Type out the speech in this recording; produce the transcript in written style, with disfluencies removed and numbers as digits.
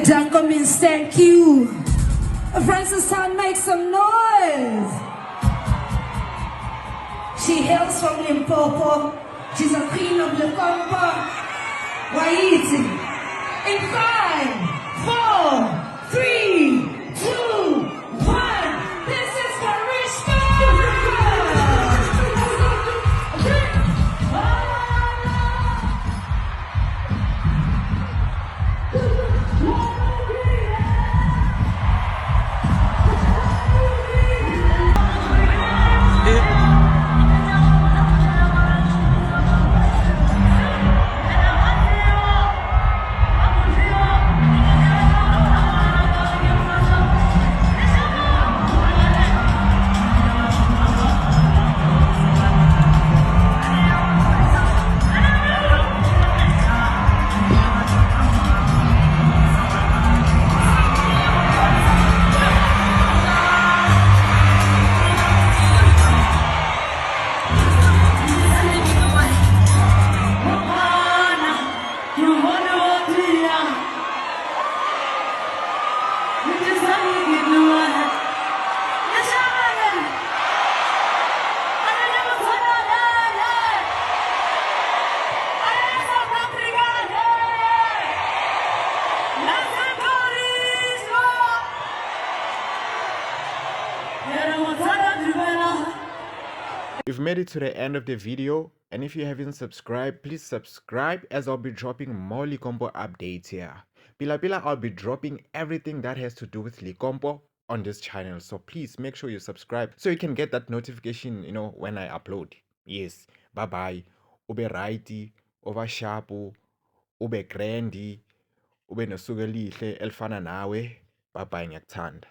Danko means thank you. Francis Tan, make some noise. She hails from Limpopo. She's a queen of Limpopo. Waiti. In 5, 4, 3, 2, 1. This is Karishma. You've made it to the end of the video, and if you haven't subscribed, please subscribe, as I'll be dropping more Likompo updates here. Pila I'll be dropping everything that has to do with Likompo on this channel, so please make sure you subscribe so you can get that notification, when I upload. Yes, bye bye. Ube righty, over sharpu, ube grandi, ube nosuku elihle elifana nawe. Bye bye, ngiyakuthanda.